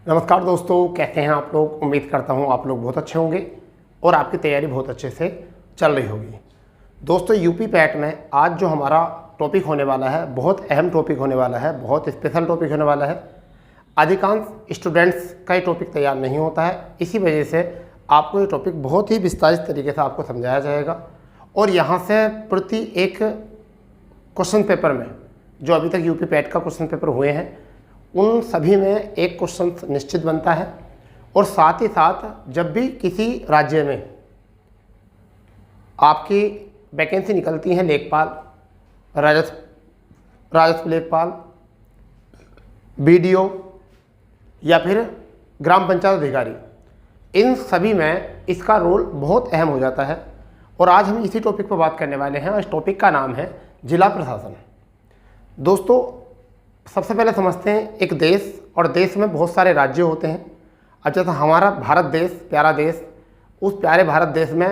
नमस्कार दोस्तों, कैसे हैं आप लोग। उम्मीद करता हूं आप लोग बहुत अच्छे होंगे और आपकी तैयारी बहुत अच्छे से चल रही होगी। दोस्तों, यूपी पैट में आज जो हमारा टॉपिक होने वाला है बहुत अहम टॉपिक होने वाला है, बहुत स्पेशल टॉपिक होने वाला है। अधिकांश स्टूडेंट्स का ये टॉपिक तैयार नहीं होता है, इसी वजह से आपको ये टॉपिक बहुत ही विस्तारित तरीके से आपको समझाया जाएगा। और यहाँ से प्रति एक क्वेश्चन पेपर में जो अभी तक यूपी पैट का क्वेश्चन पेपर हुए हैं उन सभी में एक क्वेश्चन निश्चित बनता है। और साथ ही साथ जब भी किसी राज्य में आपकी वैकेंसी निकलती है, लेखपाल, राजस्व लेखपाल, बीडीओ या फिर ग्राम पंचायत अधिकारी, इन सभी में इसका रोल बहुत अहम हो जाता है। और आज हम इसी टॉपिक पर बात करने वाले हैं और इस टॉपिक का नाम है जिला प्रशासन। दोस्तों, सबसे पहले समझते हैं एक देश, और देश में बहुत सारे राज्य होते हैं। अब जैसा हमारा भारत देश, प्यारा देश, उस प्यारे भारत देश में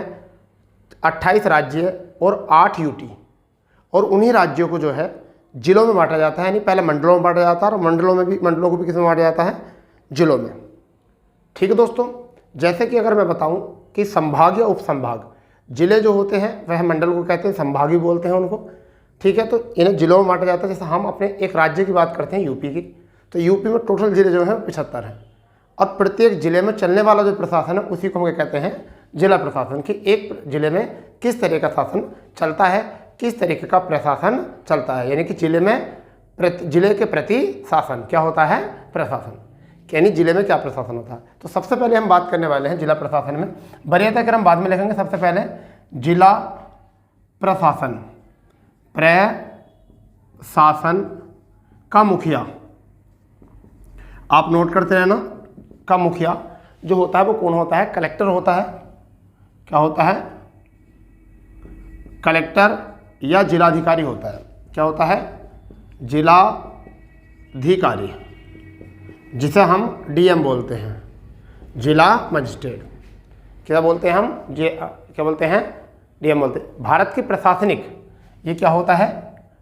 28 राज्य और 8 यूटी, और उन्हीं राज्यों को जो है जिलों में बांटा जाता है। यानी पहले मंडलों में बांटा जाता है और मंडलों को भी किस में बांटा जाता है, जिलों में। ठीक है दोस्तों, जैसे कि अगर मैं बताऊं कि संभाग या उपसंभाग, जिले जो होते हैं वह मंडल को कहते हैं, संभाग ही बोलते हैं उनको। ठीक है, तो इन्हें जिलों में बांटा जाता है। जैसे हम अपने एक राज्य की बात करते हैं यूपी की, तो यूपी में टोटल जिले जो हैं 75 हैं, और प्रत्येक जिले में चलने वाला जो प्रशासन है उसी को हम कहते हैं जिला प्रशासन। कि एक जिले में किस तरह का शासन चलता है, किस तरीके का प्रशासन चलता है, यानी कि जिले के प्रति शासन क्या होता है, प्रशासन। यानी जिले में क्या प्रशासन होता है। तो सबसे पहले हम बात करने वाले हैं जिला प्रशासन में। वरीयता क्रम बाद में लिखेंगे। सबसे पहले जिला प्रशासन, प्रशासन का मुखिया, आप नोट करते रहना, का मुखिया जो होता है वो कौन होता है, कलेक्टर होता है। क्या होता है, कलेक्टर या जिलाधिकारी होता है। क्या होता है, जिलाधिकारी, जिसे हम डीएम बोलते हैं, जिला मजिस्ट्रेट। क्या बोलते हैं हम, क्या बोलते हैं, डीएम बोलते हैं। भारत की प्रशासनिक, ये क्या होता है,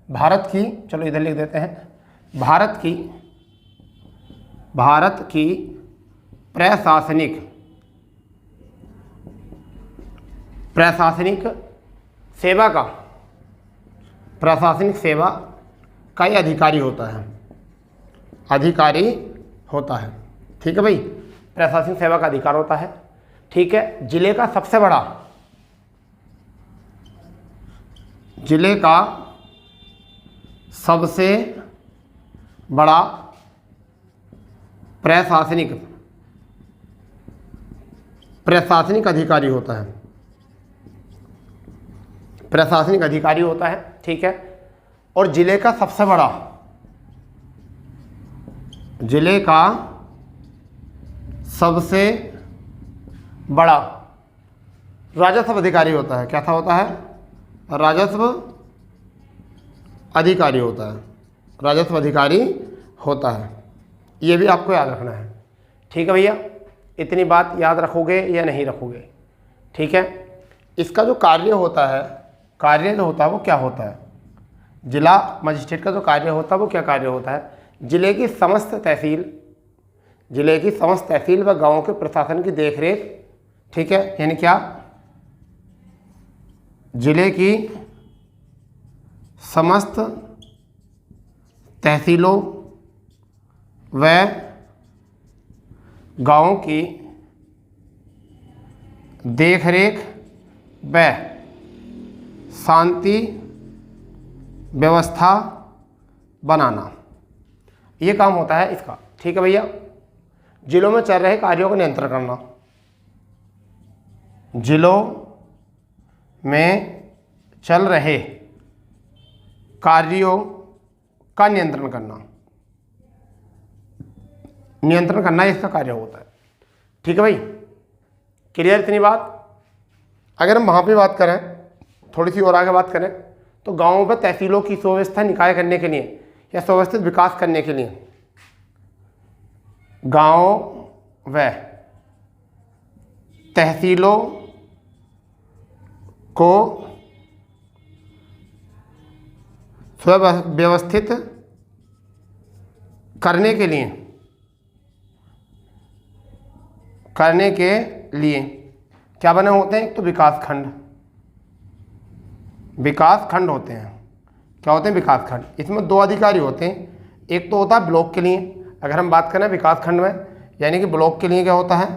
भारत की, चलो इधर लिख देते हैं, भारत की प्रशासनिक सेवा का ये अधिकारी होता है, ठीक है भाई, प्रशासनिक सेवा का अधिकार होता है। ठीक है, जिले का सबसे बड़ा प्रशासनिक अधिकारी होता है। ठीक है, और जिले का सबसे बड़ा राजस्व अधिकारी होता है। क्या था होता है, राजस्व अधिकारी होता है। ये भी आपको याद रखना है। ठीक है भैया, इतनी बात याद रखोगे या नहीं रखोगे। ठीक है, इसका जो कार्य होता है वो क्या होता है, जिला मजिस्ट्रेट का जो कार्य होता है वो क्या कार्य होता है, जिले की समस्त तहसील व गांवों के प्रशासन की देखरेख। ठीक है, यानी क्या, जिले की समस्त तहसीलों व गांवों की देखरेख व शांति व्यवस्था बनाना, ये काम होता है इसका। ठीक है भैया, जिलों में चल रहे कार्यों का नियंत्रण करना, जिलों में चल रहे कार्यों का नियंत्रण करना इसका कार्य होता है। ठीक है भाई, क्लियर इतनी बात। अगर हम वहाँ पे बात करें, थोड़ी सी और आगे बात करें, तो गांवों पर तहसीलों की सुव्यवस्था निकाय करने के लिए या सुव्यवस्थित विकास करने के लिए गांव व तहसीलों को सुव्यवस्थित करने के लिए करने के लिए क्या बने होते हैं? एक तो विकास खंड होते हैं। क्या होते हैं? विकास खंड। इसमें 2 अधिकारी होते हैं। एक तो होता है ब्लॉक के लिए। अगर हम बात करें विकास खंड में, यानी कि ब्लॉक के लिए क्या होता है?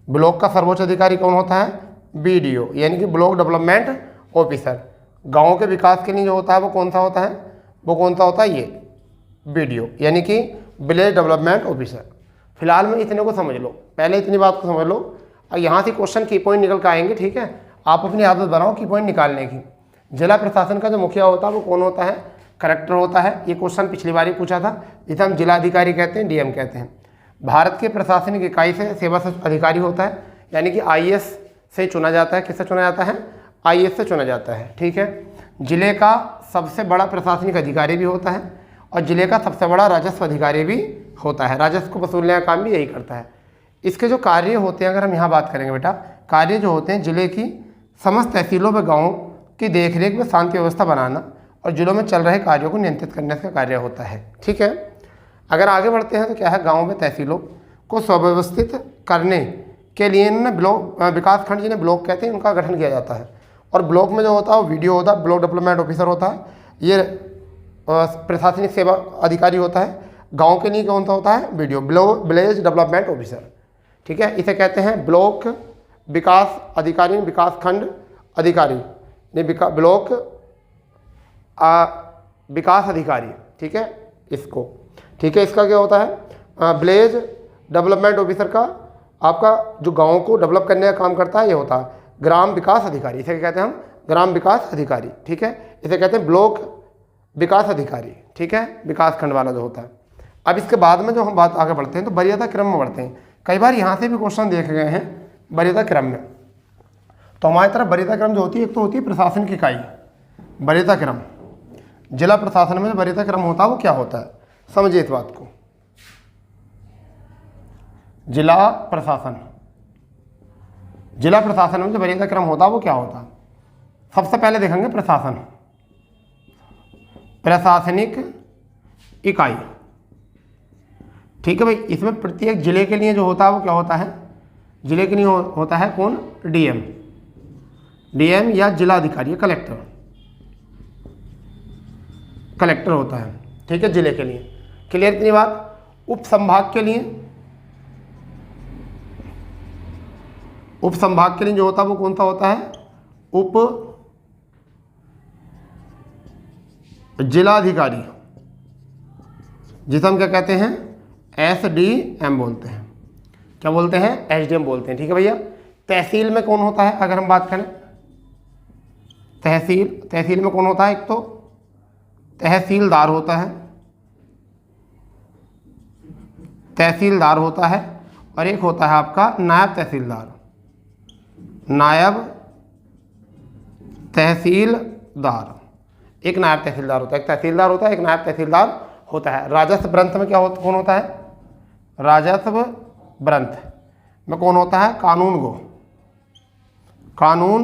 ब्लॉक का सर्वोच्च अधिकारी कौन होता है? BDO, यानी कि ब्लॉक डेवलपमेंट ऑफिसर। गाँव के विकास के लिए जो होता है वो कौन सा होता है? वो कौन सा होता है? ये BDO, यानी कि विलेज डेवलपमेंट ऑफिसर। फिलहाल में इतने को समझ लो, पहले इतनी बात को समझ लो और यहाँ से क्वेश्चन की पॉइंट निकल कर आएंगे। ठीक है, आप अपनी आदत बनाओ की पॉइंट निकालने की। जिला प्रशासन का जो मुखिया होता है वो कौन होता है? कलेक्टर होता है। ये क्वेश्चन पिछली बार ही पूछा था, जिसे हम जिलाधिकारी कहते हैं, DM कहते हैं। भारत के प्रशासनिक इकाई से सेवा अधिकारी होता है, यानी कि IAS से चुना जाता है। किससे चुना जाता है? IAS से चुना जाता है। ठीक है, जिले का सबसे बड़ा प्रशासनिक अधिकारी भी होता है और जिले का सबसे बड़ा राजस्व अधिकारी भी होता है। राजस्व को वसूलने का काम भी यही करता है। इसके जो कार्य होते हैं, अगर हम यहाँ बात करेंगे बेटा, कार्य जो होते हैं जिले की समस्त तहसीलों व गाँवों की देखरेख में शांति व्यवस्था बनाना और जिलों में चल रहे कार्यों को नियंत्रित करने का कार्य होता है। ठीक है, अगर आगे बढ़ते हैं तो क्या है? गाँव में तहसीलों को सुव्यवस्थित करने के लिए इन्होंने ब्लॉक विकास खंड जिन्हें ब्लॉक कहते हैं उनका गठन किया जाता है। और ब्लॉक में जो होता है वो BDO होता है, ब्लॉक डेवलपमेंट ऑफिसर होता है। ये प्रशासनिक सेवा अधिकारी होता है। गांव के लिए कौन सा होता है? BDO, village development officer. ठीक है, इसे कहते हैं ब्लॉक विकास अधिकारी, विकास खंड अधिकारी, ब्लॉक विकास अधिकारी। ठीक है, इसको, ठीक है, इसका क्या होता है? विलेज डेवलपमेंट ऑफिसर का आपका जो गाँव को डेवलप करने का काम करता है ये होता है ग्राम विकास अधिकारी। इसे कहते हैं हम ग्राम विकास अधिकारी। ठीक है, इसे कहते हैं ब्लॉक विकास अधिकारी। ठीक है, विकास खंड वाला जो होता है। अब इसके बाद में जो हम बात आगे बढ़ते हैं तो वरीयता क्रम में बढ़ते हैं। कई बार यहाँ से भी क्वेश्चन देखे गए हैं वरीयता क्रम में। तो हमारी तरफ वरीयता क्रम जो होती है, एक तो होती है प्रशासन की इकाई वरीयता क्रम। जिला प्रशासन में जो वरीयता क्रम होता है वो क्या होता है? समझिए इस बात को। जिला प्रशासन में जो वरीयता क्रम होता है वो क्या होता है? सबसे पहले देखेंगे प्रशासनिक इकाई। ठीक है भाई, इसमें प्रत्येक जिले के लिए जो होता है वो क्या होता है? जिले के लिए होता है कौन? DM या जिलाधिकारी, कलेक्टर होता है। ठीक है, जिले के लिए। क्लियर इतनी बात? उप संभाग के लिए जो होता है वो कौन सा होता है? उप जिलाधिकारी, जिसे हम क्या कहते हैं? SDM बोलते हैं। क्या बोलते हैं? SDM बोलते हैं। ठीक है भैया। तहसील में कौन होता है? अगर हम बात करें तहसील में कौन होता है? एक तो तहसीलदार होता है और एक होता है आपका नायब तहसीलदार। एक नायब तहसीलदार होता है, एक तहसीलदार होता है, एक नायब तहसीलदार होता है। राजस्व ग्रंथ में कौन होता है? राजस्व ग्रंथ में कौन होता है? कानून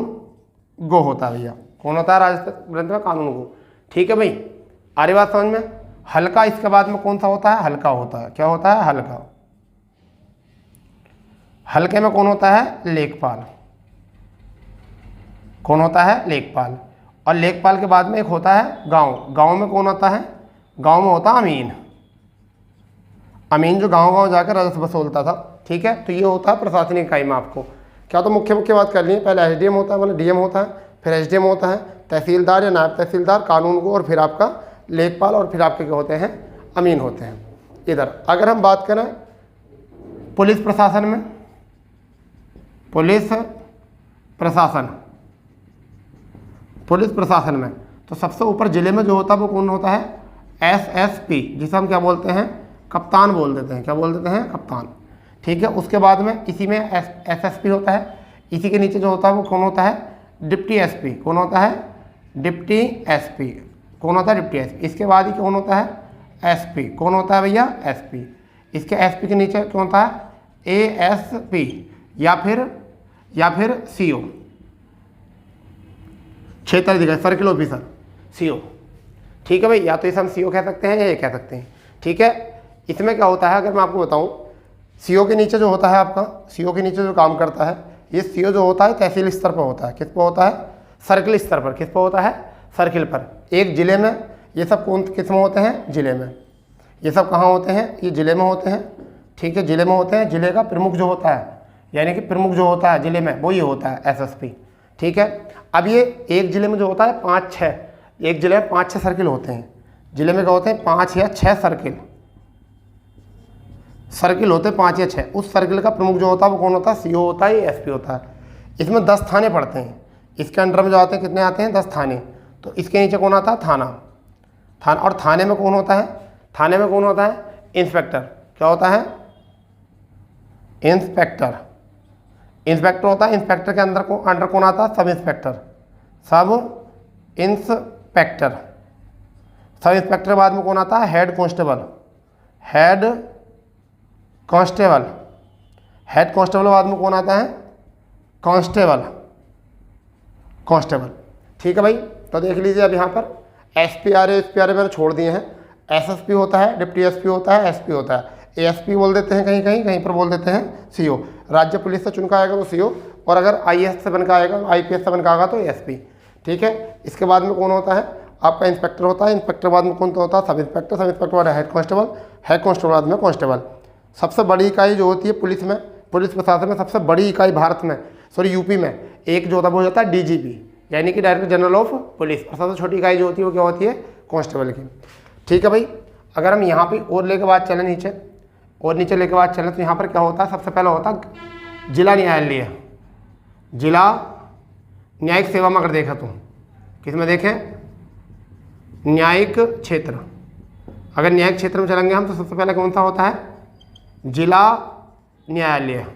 गो होता है भैया। कौन होता है राजस्व ग्रंथ में? कानून गो। ठीक है भाई, आरी बात समझ में? हल्का इसके बाद में कौन सा होता है? हल्का होता है। क्या होता है? हल्का। हल्के में कौन होता है? लेखपाल। कौन होता है? लेखपाल। और लेखपाल के बाद में एक होता है गांव में कौन होता है? गांव में होता है अमीन जो गांव जाकर राजस्व वसूलता था। ठीक है, तो ये होता है प्रशासनिक इकाई में। आपको क्या तो मुख्य बात कर ली। पहले SDM होता है, मतलब DM होता है, फिर SDM होता है, तहसीलदार या नायब तहसीलदार, कानून को, और फिर आपका लेखपाल, और फिर आपके क्या होते हैं? अमीन होते हैं। इधर अगर हम बात करें पुलिस प्रशासन में, पुलिस प्रशासन में तो सबसे ऊपर जिले में जो होता है वो कौन होता है? SSP, जिसे हम क्या बोलते हैं? कप्तान बोल देते हैं। क्या बोल देते हैं? कप्तान। ठीक है, उसके बाद में इसी में SSP होता है। इसी के नीचे जो होता है वो कौन होता है? Deputy SP। कौन होता है? Deputy SP। कौन होता है? Deputy SP। इसके बाद ही कौन होता है? SP। कौन होता है भैया? SP। इसके SP के नीचे कौन होता है? ASP या फिर CO, क्षेत्र अधिकारी, सर्किल ऑफिसर, CO। ठीक है भाई, या तो इसे हम CO कह सकते हैं या ये कह सकते हैं। ठीक है, इसमें क्या होता है अगर मैं आपको बताऊं, सीओ के नीचे जो होता है आपका, सीओ के नीचे जो काम करता है, ये सीओ जो होता है तहसील स्तर पर होता है। किस पर होता है? सर्किल स्तर पर। किस पर होता है? सर्किल पर। एक ज़िले में ये सब कौन किस में होते हैं? ज़िले में। ये सब कहाँ होते हैं? ये ज़िले में होते हैं। ठीक है, ज़िले में होते हैं। ज़िले का प्रमुख जो होता है, यानी कि प्रमुख जो होता है ज़िले में, वो ये होता है एसएसपी। ठीक है, अब ये एक ज़िले में जो होता है 5-6, एक ज़िले में 5-6 सर्किल होते हैं। ज़िले में क्या होते हैं? 5 या 6 सर्किल होते हैं, 5 या 6। उस सर्किल का प्रमुख जो होता है वो कौन होता है? सीओ होता है या एसपी होता है। इसमें 10 थाने पड़ते हैं। इसके अंडर में जो आते हैं, कितने आते हैं? 10 थाने। तो इसके नीचे कौन आता है? थाना। और थाने में कौन होता है? थाने में कौन होता है? इंस्पेक्टर। क्या होता है? इंस्पेक्टर। इंस्पेक्टर होता है। इंस्पेक्टर के अंदर अंडर कौन आता है? Sub inspector. Sub inspector. Sub inspector के बाद में कौन आता है? Head constable. Head constable. Head constable के बाद में कौन आता है? कांस्टेबल। कांस्टेबल। ठीक है भाई, तो देख लीजिए अब यहाँ पर एसपी आ रहे, एसपी आ रहे मैंने छोड़ दिए हैं। एसएसपी होता है, डिप्टी एसपी होता है, एसपी होता है, एएसपी बोल देते हैं कहीं कहीं, कहीं पर बोल देते हैं सीओ। राज्य पुलिस से चुनकर आएगा तो सीओ, और अगर आईएएस से बनकर आएगा, आईपीएस से बनकर आएगा तो एसपी। ठीक है, इसके बाद में कौन होता है? आपका इंस्पेक्टर होता है। इंस्पेक्टर बाद में कौन होता है? Sub inspector. सब इंस्पेक्टर बाद हेड कांस्टेबल। हेड कांस्टेबल बाद में कांस्टेबल। सबसे बड़ी इकाई जो होती है पुलिस में, पुलिस प्रशासन में सबसे बड़ी इकाई भारत में, सॉरी यूपी में, एक जो होता है वो होता है डीजीपी, यानी कि डायरेक्टर जनरल ऑफ पुलिस। और सबसे छोटी इकाई जो होती है वो क्या होती है? कांस्टेबल की। ठीक है भाई, अगर हम यहाँ पे और लेके बात चलें नीचे, और नीचे लेके बात चलें तो यहाँ पर क्या होता है? सबसे पहले होता है जिला न्यायालय। जिला न्यायिक सेवा में अगर देखा तो किस में देखें? न्यायिक क्षेत्र। अगर न्यायिक क्षेत्र में चलेंगे हम तो सबसे पहले कौन सा होता है? जिला न्यायालय।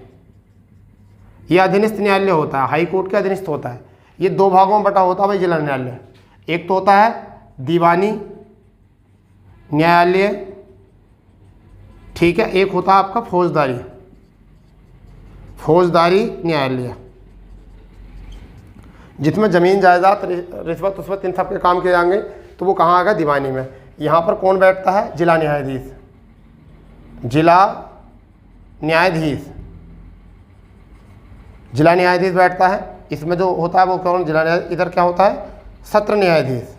यह अधीनस्थ न्यायालय होता है, हाई कोर्ट के अधीनस्थ होता है। ये 2 भागों में बटा होता है भाई जिला न्यायालय। एक तो होता है दीवानी न्यायालय, ठीक है, एक होता है आपका फौजदारी, फौजदारी न्यायालय, जिसमें ज़मीन जायदाद रिश्वत उस्वत इन सब के काम किए जाएंगे। तो वो कहाँ आएगा? दीवानी में। यहाँ पर कौन बैठता है? जिला न्यायाधीश। जिला न्यायाधीश। जिला न्यायाधीश बैठता है। इसमें जो होता है वो कौन? जिला न्यायाधीश। इधर क्या होता है? सत्र न्यायाधीश।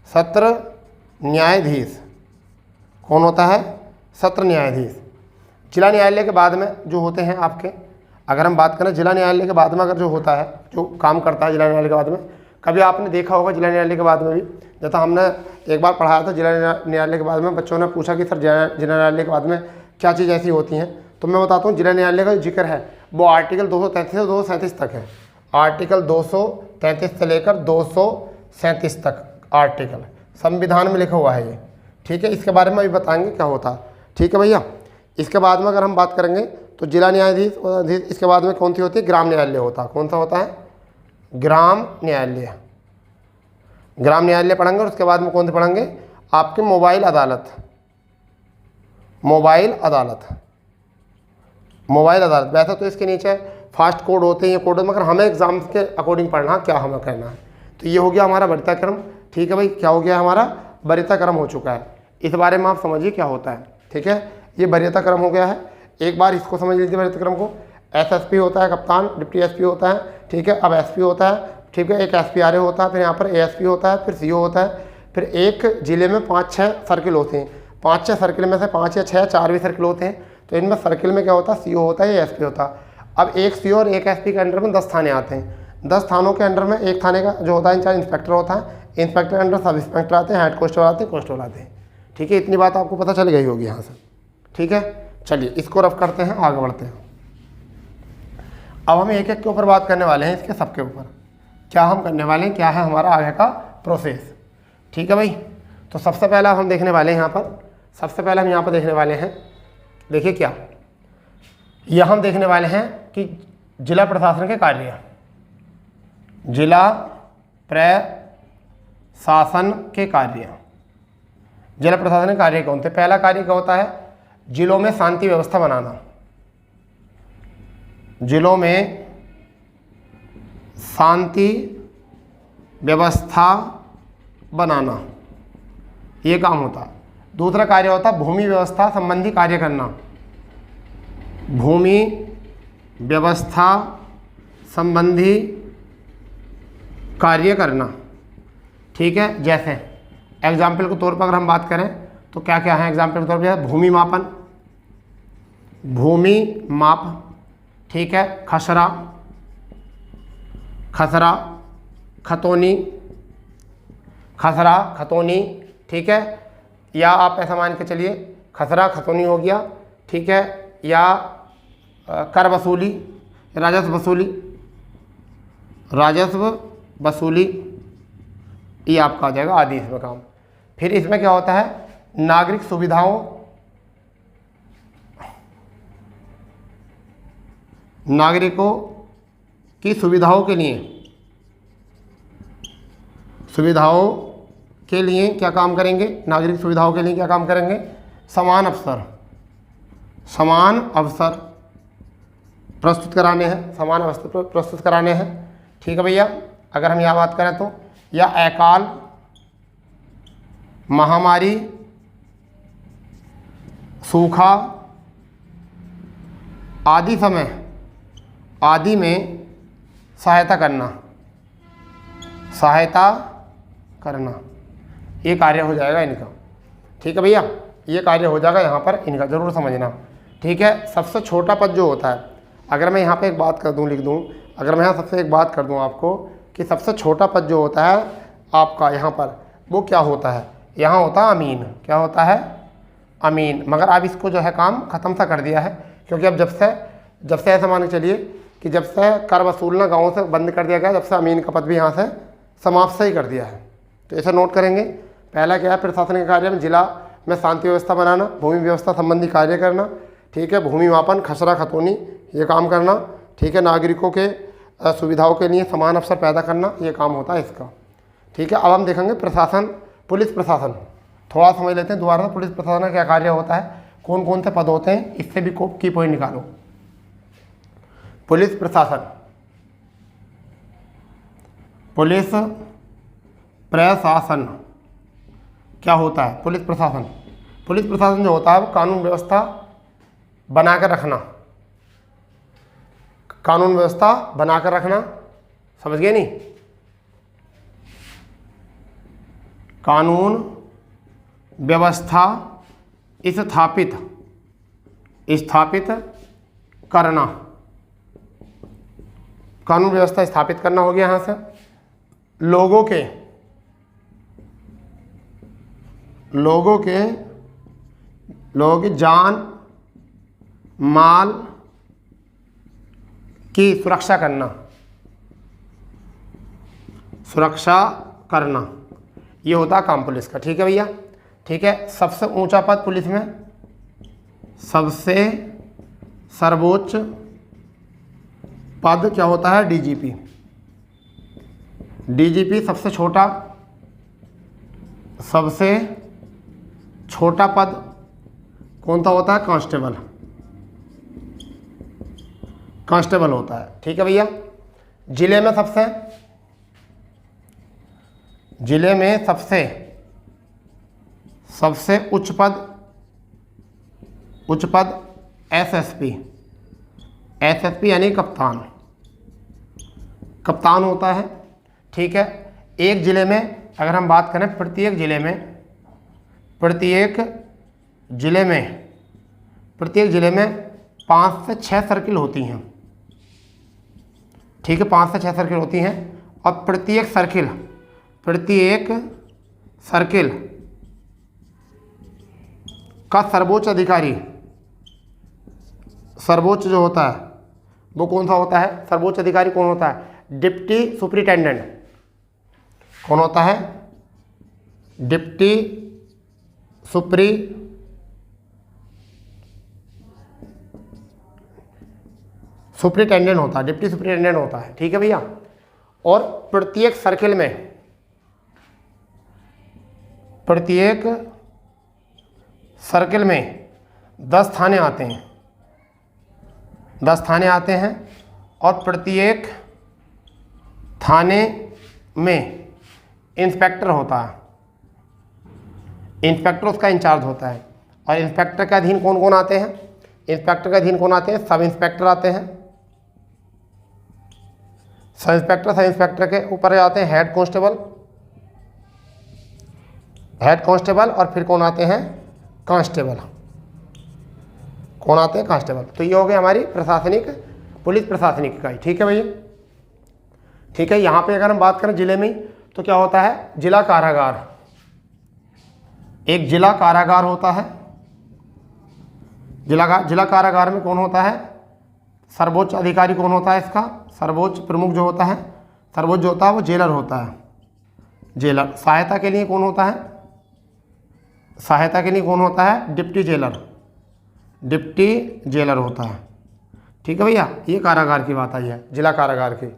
सत्र न्यायाधीश कौन होता है? सत्र न्यायाधीश। जिला न्यायालय के बाद में जो होते हैं आपके, अगर हम बात करें जिला न्यायालय के बाद में अगर जो होता है, जो काम करता है जिला न्यायालय के बाद में, कभी आपने देखा होगा जिला न्यायालय के बाद में भी, जैसा हमने एक बार पढ़ाया था जिला न्यायालय के बाद में, बच्चों ने पूछा कि सर जिला न्यायालय के बाद में क्या चीज़ ऐसी होती हैं, तो मैं बताता हूँ जिला न्यायालय का जो जिक्र है वो आर्टिकल 233 से 237 तक है। आर्टिकल 233 से लेकर 237 तक आर्टिकल संविधान में लिखा हुआ है ये। ठीक है, इसके बारे में अभी बताएंगे क्या होता है। ठीक है भैया, इसके बाद में अगर हम बात करेंगे तो जिला न्यायाधीश, इसके बाद में कौन सी होती है? ग्राम न्यायालय होता है। कौन सा होता है? ग्राम न्यायालय। ग्राम न्यायालय पढ़ेंगे और उसके बाद में कौन से पढ़ेंगे? आपके मोबाइल अदालत। मोबाइल अदालत। मोबाइल अदालत। वैसे तो इसके नीचे फास्ट कोड होते हैं, ये कोड, मगर हमें एग्जाम के अकॉर्डिंग पढ़ना क्या हमें करना है। तो ये हो गया हमारा वरीयता क्रम। ठीक है भाई, क्या हो गया? हमारा वरीयता क्रम हो चुका है। इस बारे में आप समझिए क्या होता है। ठीक है, ये वरीयता क्रम हो गया है। एक बार इसको समझ लीजिए वरीयता क्रम को। एसएसपी होता है कप्तान, डिप्टी एसपी होता है, ठीक है, अब एसपी होता है, ठीक है, एक एसपीआरए होता है, फिर यहाँ पर एएसपी होता है, फिर सीओ होता है, फिर एक जिले में 5-6 सर्किल होते हैं। 5-6 सर्किल में से 5 या 6, 4 भी सर्किल होते हैं। तो इनमें सर्किल में क्या होता है? सीओ होता है या एसपी होता है। अब एक सीओ और एक एसपी के अंडर में 10 थाने आते हैं। 10 थानों के अंडर में एक थाने का जो होता है इंचार्ज इंस्पेक्टर होता है। इंस्पेक्टर के अंडर सब इंस्पेक्टर आते हैं, हेड कांस्टेबल आते हैं, कांस्टेबल आते हैं। ठीक है, इतनी बात आपको पता चल गई होगी यहाँ से। ठीक है, चलिए इसको रफ करते हैं, आगे बढ़ते हैं। अब हम एक एक के ऊपर बात करने वाले हैं, इसके सबके ऊपर क्या हम करने वाले हैं, क्या है हमारा आगे का प्रोसेस। ठीक है भाई, तो सबसे पहला हम देखने वाले हैं यहाँ पर, सबसे पहले हम यहाँ पर देखने वाले हैं, देखिए क्या, यह हम देखने वाले हैं कि जिला प्रशासन के कार्य, जिला प्रशासन के कार्य, जिला प्रशासन के कार्य कौन थे? पहला कार्य क्या होता है? जिलों में शांति व्यवस्था बनाना। जिलों में शांति व्यवस्था बनाना, ये काम होता है। दूसरा कार्य होता है भूमि व्यवस्था संबंधी कार्य करना। भूमि व्यवस्था संबंधी कार्य करना। ठीक है, जैसे एग्जाम्पल के तौर पर अगर हम बात करें तो क्या क्या है एग्जाम्पल के तौर पर, भूमि मापन, भूमि माप, ठीक है, खसरा, खसरा खतौनी, खसरा खतौनी, ठीक है, या आप ऐसा मान के चलिए खसरा खतौनी हो गया, ठीक है, या कर वसूली, राजस्व वसूली, राजस्व वसूली, ये आपका आ जाएगा आदि इसमें काम। फिर इसमें क्या होता है, नागरिक सुविधाओं, नागरिकों की सुविधाओं के लिए क्या काम करेंगे, नागरिक सुविधाओं के लिए क्या काम करेंगे, समान अवसर प्रस्तुत कराने हैं, समान अवसर प्रस्तुत कराने हैं। ठीक है भैया, अगर हम यहाँ बात करें तो, या अकाल, महामारी, सूखा आदि समय आदि में सहायता करना, ये कार्य हो जाएगा इनका। ठीक है भैया, ये कार्य हो जाएगा यहाँ पर इनका, ज़रूर समझना। ठीक है, सबसे छोटा पद जो होता है, अगर मैं यहाँ पे एक बात कर दूँ, लिख दूँ, अगर मैं यहाँ सबसे एक बात कर दूँ आपको कि सबसे छोटा पद जो होता है आपका यहाँ पर, वो क्या होता है, यहाँ होता है अमीन। क्या होता है, अमीन। मगर अब इसको जो है काम ख़त्म सा कर दिया है, क्योंकि अब जब से ऐसा मान के चलिए कि जब से कर वसूलना गाँव से बंद कर दिया गया, जब से अमीन का पद भी यहाँ से समाप्त से ही कर दिया है। तो इसे नोट करेंगे। पहला क्या है, प्रशासनिक कार्य में जिला में शांति व्यवस्था बनाना, भूमि व्यवस्था संबंधी कार्य करना, ठीक है, भूमि मापन, खसरा खतौनी, ये काम करना, ठीक है, नागरिकों के सुविधाओं के लिए समान अवसर पैदा करना, ये काम होता है इसका। ठीक है, अब हम देखेंगे प्रशासन, पुलिस प्रशासन, थोड़ा समझ लेते हैं दोबारा। पुलिस प्रशासन का क्या कार्य होता है, कौन कौन से पद होते हैं, इससे भी की पॉइंट निकालो। पुलिस प्रशासन, पुलिस प्रशासन क्या होता है, पुलिस प्रशासन जो होता है वो कानून व्यवस्था बनाकर रखना, कानून व्यवस्था बनाकर रखना, समझ गए नहीं, कानून व्यवस्था स्थापित करना, कानून व्यवस्था स्थापित करना हो गया यहाँ से। लोगों की जान माल की सुरक्षा करना, ये होता है काम पुलिस का। ठीक है भैया, ठीक है। सबसे ऊंचा पद पुलिस में, सबसे सर्वोच्च पद क्या होता है, डीजीपी। डीजीपी सबसे छोटा पद कौन सा होता है, कांस्टेबल होता है। ठीक है भैया। जिले में सबसे उच्च पद एसएसपी यानी कप्तान होता है। ठीक है। एक ज़िले में अगर हम बात करें, प्रत्येक ज़िले में 5 से 6 सर्किल होती हैं। ठीक है, 5 से 6 सर्किल होती हैं, और प्रत्येक सर्किल का सर्वोच्च जो होता है वो कौन सा होता है, सर्वोच्च अधिकारी कौन होता है, डिप्टी सुपरिटेंडेंट। कौन होता है, डिप्टी सुपरिटेंडेंट होता है, डिप्टी सुपरिटेंडेंट होता है। ठीक है भैया। और प्रत्येक सर्किल में 10 थाने आते हैं, और प्रत्येक थाने में इंस्पेक्टर होता है, इंस्पेक्टर उसका इंचार्ज होता है। और इंस्पेक्टर के अधीन कौन कौन आते हैं, इंस्पेक्टर के अधीन कौन आते हैं? सब इंस्पेक्टर आते हैं। सब इंस्पेक्टर के ऊपर आते हैं हेड कांस्टेबल, और फिर कौन आते हैं? कांस्टेबल। कौन आते हैं? कांस्टेबल। तो ये हो गई हमारी प्रशासनिक, पुलिस प्रशासनिक इकाई। ठीक है भैया, ठीक है। यहाँ पे अगर हम बात करें जिले में, तो क्या होता है? जिला कारागार। एक जिला कारागार होता है। जिला कारागार में कौन होता है? सर्वोच्च अधिकारी कौन होता है इसका? सर्वोच्च प्रमुख जो होता है, सर्वोच्च जो होता है वो जेलर होता है। जेलर। सहायता के लिए कौन होता है? सहायता के लिए कौन होता है? Deputy jailer. डिप्टी जेलर होता है। ठीक है भैया, ये कारागार की बात आई है, जिला कारागार की।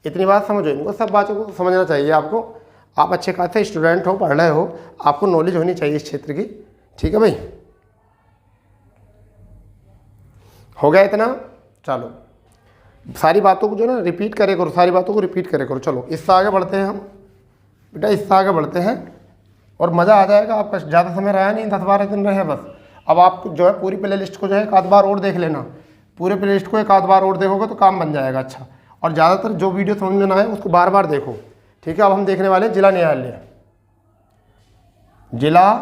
इतनी बात समझो, इनको सब बातों को समझना चाहिए आपको। आप अच्छे खासे स्टूडेंट हो, पढ़ रहे हो, आपको नॉलेज होनी चाहिए इस क्षेत्र की। ठीक है भाई, हो गया इतना? चलो, सारी बातों को जो ना रिपीट करे करो, सारी बातों को रिपीट करे करो। चलो इससे आगे बढ़ते हैं हम बेटा, इससे आगे बढ़ते हैं और मज़ा आ जाएगा आपका। ज़्यादा समय रहा नहीं, 10-12 दिन रहे बस। अब आप जो है पूरी प्ले लिस्ट को जो है एक आध बार और देख लेना। पूरे प्ले लिस्ट को एक आध बार और देखोगे तो काम बन जाएगा अच्छा। और ज़्यादातर जो वीडियो समझ में ना है उसको बार बार देखो। ठीक है, अब हम देखने वाले हैं जिला न्यायालय। जिला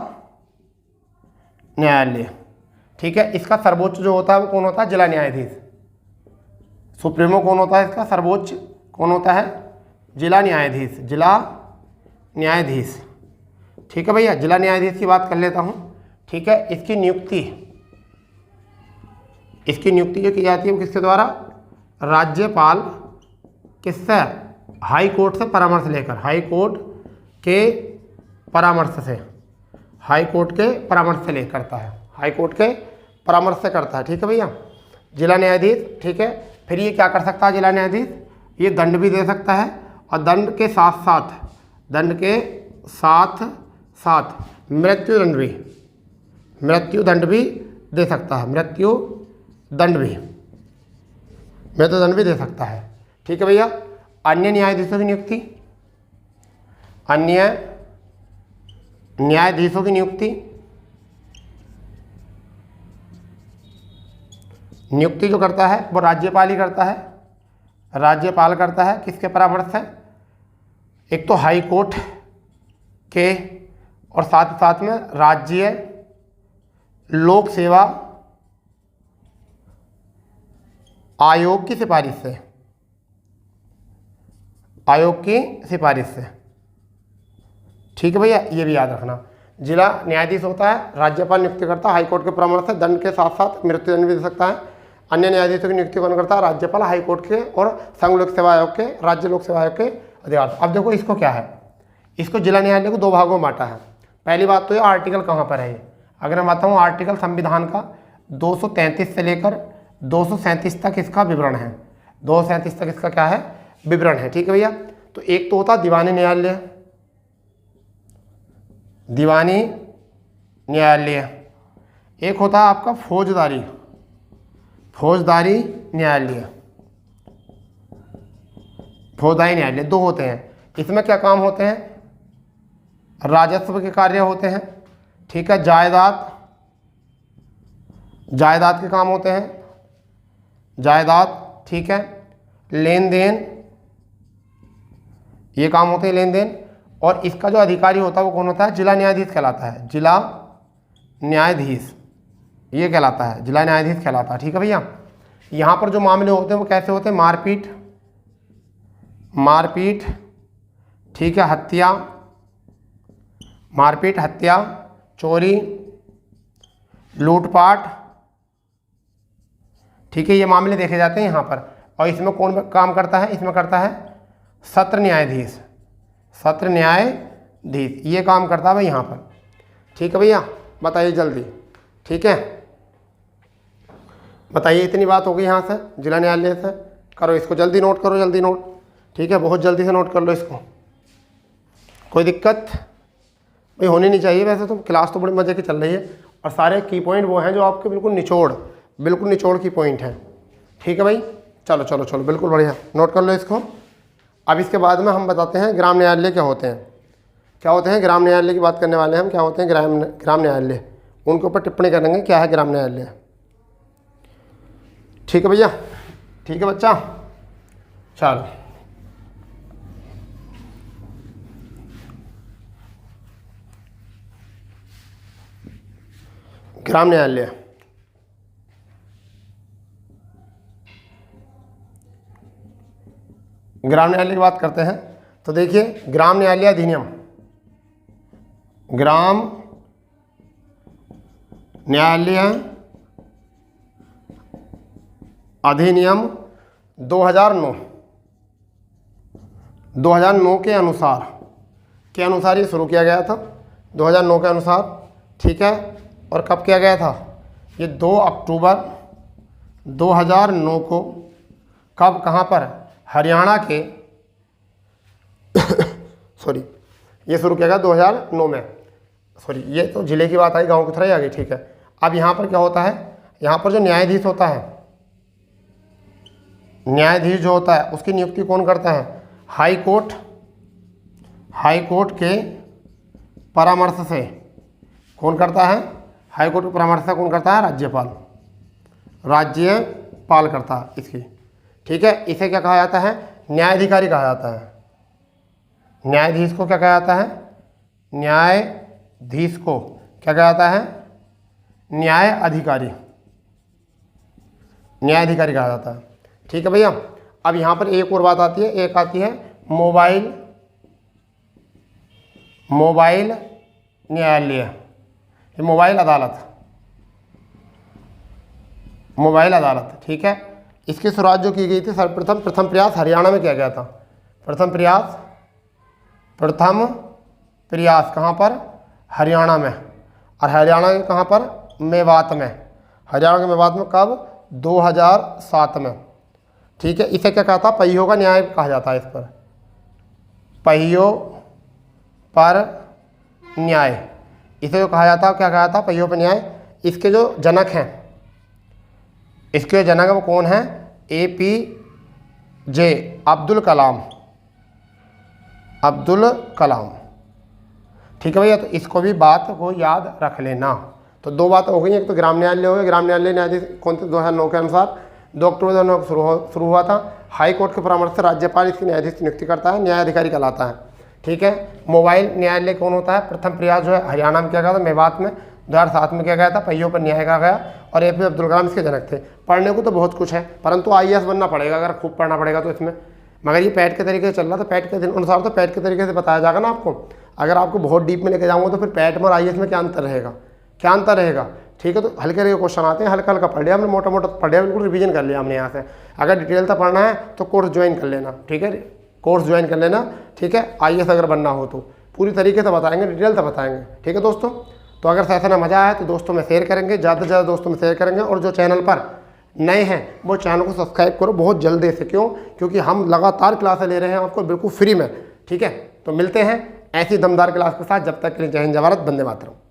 न्यायालय, ठीक है। इसका सर्वोच्च जो होता है वो कौन होता है? जिला न्यायाधीश। सुप्रीमो कौन होता है इसका? सर्वोच्च कौन होता है? जिला न्यायाधीश। जिला न्यायाधीश। ठीक है भैया, जिला न्यायाधीश की बात कर लेता हूँ। ठीक है, इसकी नियुक्ति जो की जाती है वो किसके द्वारा? राज्यपाल। किससे? हाई कोर्ट से परामर्श लेकर। हाई कोर्ट के परामर्श से, हाई कोर्ट के परामर्श से ले करता है, हाई कोर्ट के परामर्श से करता है। ठीक है भैया, जिला न्यायाधीश। ठीक है, फिर ये क्या कर सकता है जिला न्यायाधीश? ये दंड भी दे सकता है, और दंड के साथ साथ मृत्युदंड भी दे सकता है। मृत्युदंड भी दे सकता है। ठीक है भैया, अन्य न्यायाधीशों की नियुक्ति, अन्य न्यायाधीशों की नियुक्ति जो करता है वो राज्यपाल ही करता है। राज्यपाल करता है, किसके परामर्श से? एक तो हाई कोर्ट के, और साथ ही साथ में राज्य लोक सेवा आयोग की सिफारिश से, ठीक है भैया, ये भी याद रखना। जिला न्यायाधीश होता है, राज्यपाल नियुक्ति करता है हाई कोर्ट के परामर्श से, दंड के साथ साथ मृत्युदंड भी दे सकता है। अन्य न्यायाधीशों की नियुक्ति कौन करता है? राज्यपाल, हाई कोर्ट के और संघ लोक सेवा आयोग के, राज्य लोक सेवा आयोग के अधिकार। अब देखो इसको क्या है, इसको जिला न्यायालय को 2 भागों में बांटा है। पहली बात तो ये आर्टिकल कहाँ पर है ये, अगर मैं बताऊँ आर्टिकल संविधान का 233 से लेकर 237 तक इसका विवरण है। 237 तक इसका क्या है? विवरण है। ठीक है भैया, तो एक तो होता दीवानी न्यायालय, दीवानी न्यायालय, एक होता है आपका फौजदारी न्यायालय। फौजदारी न्यायालय 2 होते हैं। इसमें क्या काम होते हैं? राजस्व के कार्य होते हैं। ठीक है, जायदाद के काम होते हैं, जायदाद। ठीक है, लेन देन, ये काम होते हैं लेन देन। और इसका जो अधिकारी होता है वो कौन होता है? जिला न्यायाधीश कहलाता है। जिला न्यायाधीश ये कहलाता है, जिला न्यायाधीश कहलाता है। ठीक है भैया, यहाँ पर जो मामले होते हैं वो कैसे होते हैं? मारपीट, ठीक है, हत्या, चोरी, लूटपाट। ठीक है, ये मामले देखे जाते हैं यहाँ पर। और इसमें कौन काम करता है? इसमें करता है सत्र न्यायाधीश, ये काम करता है भाई यहाँ पर। ठीक है भैया, बताइए जल्दी। ठीक है, बताइए, इतनी बात हो गई यहाँ से जिला न्यायालय से। करो इसको, जल्दी नोट करो, जल्दी नोट। ठीक है, बहुत जल्दी से नोट कर लो इसको, कोई दिक्कत भाई होनी नहीं चाहिए। वैसे तो क्लास तो बड़ी मज़े की चल रही है, और सारे की पॉइंट वो हैं जो आपके बिल्कुल निचोड़ की पॉइंट हैं। ठीक है भाई, चलो बिल्कुल बढ़िया, नोट कर लो इसको। अब इसके बाद में हम बताते हैं ग्राम न्यायालय क्या होते हैं। ग्राम न्यायालय की बात करने वाले हैं हम। क्या होते हैं ग्राम न्यायालय, उनके ऊपर टिप्पणी करेंगे क्या है ग्राम न्यायालय। ठीक है भैया, ठीक है बच्चा, चलो। ग्राम न्यायालय, ग्राम न्यायालय की बात करते हैं तो देखिए, ग्राम न्यायालय अधिनियम, ग्राम न्यायालय अधिनियम 2009 के अनुसार ये शुरू किया गया था, 2009 के अनुसार, ठीक है। और कब किया गया था? ये 2 अक्टूबर 2009 को, कब, कहाँ पर? हरियाणा के सॉरी, ये शुरू किया गया 2009 में। सॉरी, ये तो जिले की बात आई, गांव की तरह ही आ गई, ठीक है। अब यहाँ पर क्या होता है, यहाँ पर जो न्यायाधीश होता है, न्यायाधीश जो होता है उसकी नियुक्ति कौन करता है? हाई कोर्ट के परामर्श से कौन करता है? हाई कोर्ट के परामर्श से कौन करता है? राज्यपाल करता है इसकी, ठीक है। इसे क्या कहा जाता है? न्यायाधिकारी कहा जाता है। न्यायाधीश को क्या कहा जाता है? न्यायाधीश को क्या कहा जाता है? न्यायाधिकारी कहा जाता है, ठीक है भैया। अब यहाँ पर एक और बात आती है, एक आती है मोबाइल न्यायालय, ये मोबाइल अदालत, ठीक है। इसकी शुरुआत जो की गई थी प्रथम प्रयास हरियाणा में किया गया था। प्रथम प्रयास कहाँ पर? हरियाणा में। और हरियाणा के कहाँ पर? मेवात में। हरियाणा के मेवात में कब? 2007 में, ठीक है। इसे क्या कहता? पहियों का न्याय कहा जाता है। इस पर पहियों पर न्याय, इसे जो कहा जाता है, क्या कहा जाता? पहियों पर न्याय। इसके जो जनक हैं, वो कौन है? APJ अब्दुल कलाम, ठीक है भैया। तो इसको भी बात को याद रख लेना। तो 2 बात हो गई, एक तो ग्राम न्यायालय हो गया। ग्राम न्यायालय न्यायाधीश कौन थे? 2009 के अनुसार 2 अक्टूबर 2009 को शुरू हुआ था। हाई कोर्ट के परामर्श से राज्यपाल इसके न्यायाधीश की नियुक्ति करता है, न्यायाधिकारी कहलाता है, ठीक है। मोबाइल न्यायालय कौन होता है? प्रथम प्रयास जो है हरियाणा में किया गया था, मेवात में 2007 में किया गया था, पहियों पर न्याय कहा गया। और APJ अब्दुल कलाम इसके जनक थे। पढ़ने को तो बहुत कुछ है, परंतु IAS बनना पड़ेगा, अगर खूब पढ़ना पड़ेगा तो इसमें। मगर ये पैट के तरीके से चल रहा था, पैट के अनुसार तो पैट के तरीके से बताया जाएगा ना आपको। अगर आपको बहुत डीप में लेके जाऊँगा तो फिर पैट में और IAS में क्या अंतर रहेगा, ठीक है। तो हल्के हल्के क्वेश्चन आते हैं, हल्का पढ़ लिया हमने, मोटा पढ़ लिया, बिल्कुल रिवीजन कर लिया हमने यहाँ से। अगर डिटेल तक पढ़ना है तो कोर्स ज्वाइन कर लेना, ठीक है। कोर्स ज्वाइन कर लेना, ठीक है। IAS अगर बनना हो तो पूरी तरीके से बताएंगे, डिटेल से बताएंगे, ठीक है दोस्तों। तो अगर सेशन में मज़ा आया तो दोस्तों में शेयर करेंगे, ज़्यादा से ज़्यादा दोस्तों में शेयर करेंगे। और जो चैनल पर नए हैं वो चैनल को सब्सक्राइब करो बहुत जल्दी से। क्यों? क्योंकि हम लगातार क्लासें ले रहे हैं आपको बिल्कुल फ्री में, ठीक है। तो मिलते हैं ऐसी दमदार क्लास के साथ, जब तक के लिए जय हिंद, जय भारत, वंदे मातरम।